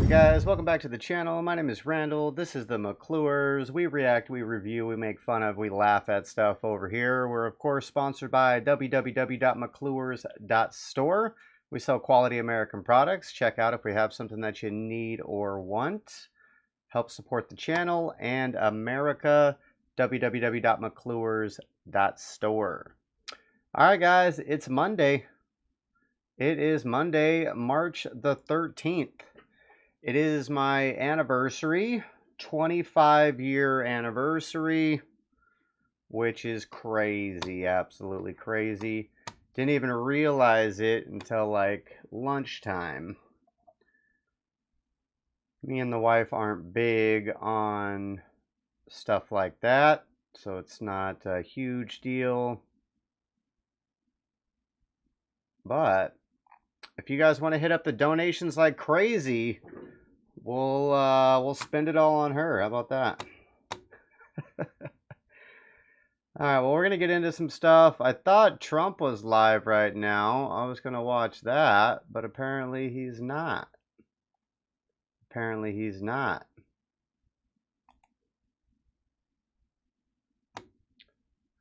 Guys, welcome back to the channel. My name is Randall. This is the McClures. We react, we review, we make fun of, we laugh at stuff over here. We're of course sponsored by www.mcclures.store. We sell quality American products. Check out if we have something that you need or want. Help support the channel and America. www.mcclures.store. Alright guys, it's Monday. It is Monday, March the 13th. It is my anniversary, 25-year anniversary, which is crazy, absolutely crazy. Didn't even realize it until like lunchtime. Me and the wife aren't big on stuff like that, so it's not a huge deal. But if you guys want to hit up the donations like crazy, we'll spend it all on her. How about that? Alright, well, we're going to get into some stuff. I thought Trump was live right now. I was going to watch that, but apparently he's not. Apparently he's not.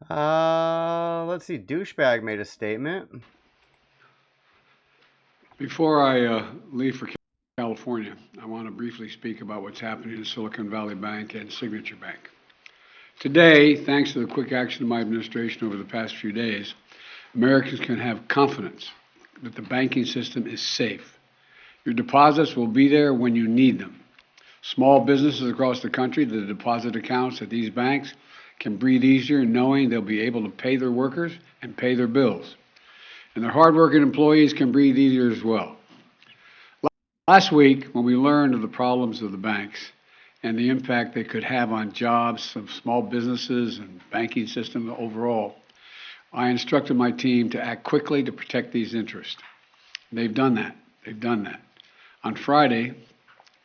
Let's see. Douchebag made a statement. Before I leave for California, I want to briefly speak about what's happening in Silicon Valley Bank and Signature Bank. Today, thanks to the quick action of my administration over the past few days, Americans can have confidence that the banking system is safe. Your deposits will be there when you need them. Small businesses across the country, the deposit accounts at these banks can breathe easier knowing they'll be able to pay their workers and pay their bills. And their hardworking employees can breathe easier as well. Last week, when we learned of the problems of the banks and the impact they could have on jobs of small businesses and banking system overall, I instructed my team to act quickly to protect these interests. They've done that. They've done that. On Friday,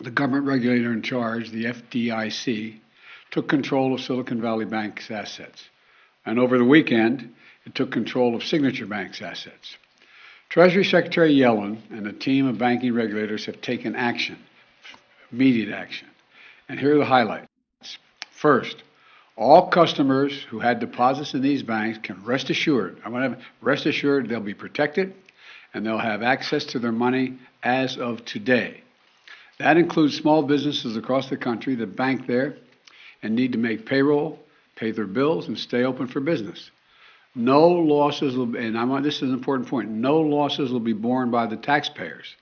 the government regulator in charge, the FDIC, took control of Silicon Valley Bank's assets. And over the weekend, it took control of Signature Bank's assets. Treasury Secretary Yellen and a team of banking regulators have taken action, immediate action. And here are the highlights. First, all customers who had deposits in these banks can rest assured they'll be protected and they'll have access to their money as of today. That includes small businesses across the country that bank there and need to make payroll, pay their bills, and stay open for business. No losses will, this is an important point, no losses will be borne by the taxpayers.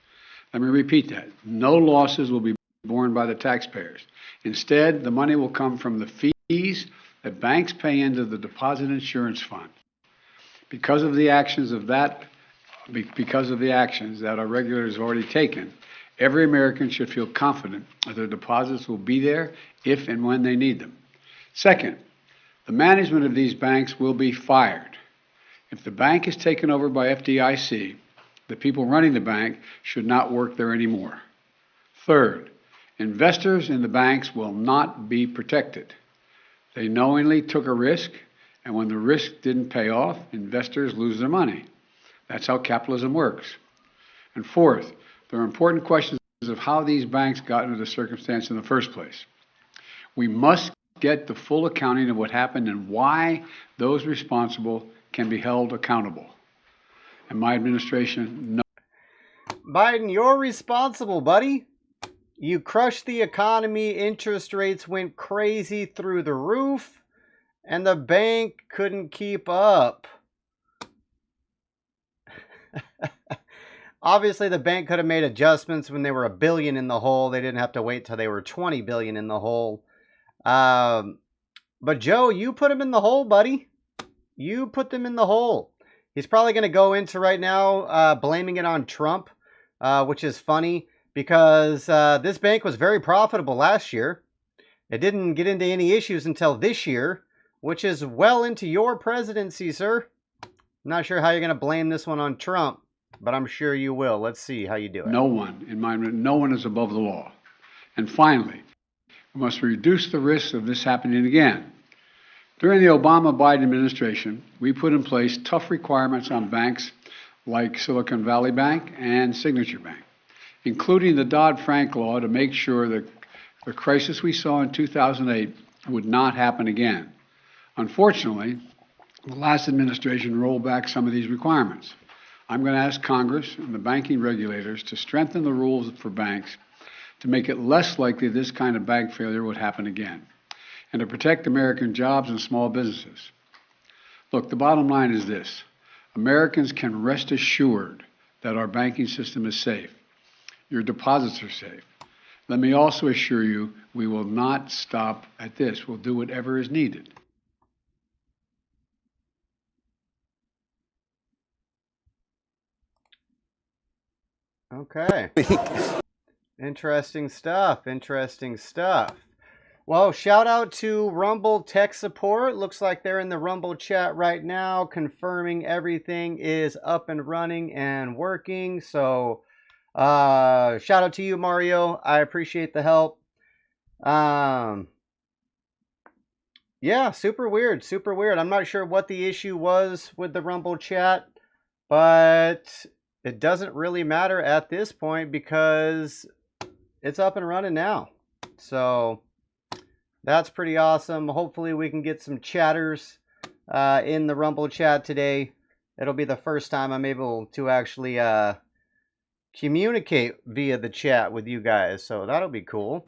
Let me repeat that. No losses will be borne by the taxpayers. Instead, the money will come from the fees that banks pay into the deposit insurance fund. Because of the actions that our regulators have already taken, every American should feel confident that their deposits will be there if and when they need them. Second, the management of these banks will be fired. If the bank is taken over by FDIC, the people running the bank should not work there anymore. Third, investors in the banks will not be protected. They knowingly took a risk, and when the risk didn't pay off, investors lose their money. That's how capitalism works. And fourth, there are important questions of how these banks got into the circumstance in the first place. We must get the full accounting of what happened and why those responsible can be held accountable. And my administration knows. Biden, you're responsible, buddy. You crushed the economy, interest rates went crazy through the roof, and the bank couldn't keep up. Obviously, the bank could have made adjustments when they were $1 billion in the hole. They didn't have to wait till they were $20 billion in the hole. But Joe, you put him in the hole, buddy. You put them in the hole. He's probably going to go into right now blaming it on Trump, which is funny because this bank was very profitable last year. It didn't get into any issues until this year, which is well into your presidency, sir. I'm not sure how you're going to blame this one on Trump, but I'm sure you will. Let's see how you do it. No one is above the law. And finally, we must reduce the risk of this happening again. During the Obama-Biden administration, we put in place tough requirements on banks like Silicon Valley Bank and Signature Bank. including the Dodd-Frank law, to make sure that the crisis we saw in 2008 would not happen again. Unfortunately, the last administration rolled back some of these requirements. I'm going to ask Congress and the banking regulators to strengthen the rules for banks to make it less likely this kind of bank failure would happen again, and to protect American jobs and small businesses. Look, the bottom line is this: Americans can rest assured that our banking system is safe. Your deposits are safe. Let me also assure you, we will not stop at this. We'll do whatever is needed. Okay. Interesting stuff. Interesting stuff. Well, shout out to Rumble Tech Support. Looks like they're in the Rumble chat right now, confirming everything is up and running and working. So, shout out to you, Mario. I appreciate the help. Yeah, super weird. Super weird. I'm not sure what the issue was with the Rumble chat, but it doesn't really matter at this point because it's up and running now. So that's pretty awesome. Hopefully we can get some chatters in the Rumble chat today. It'll be the first time I'm able to actually communicate via the chat with you guys. So that'll be cool.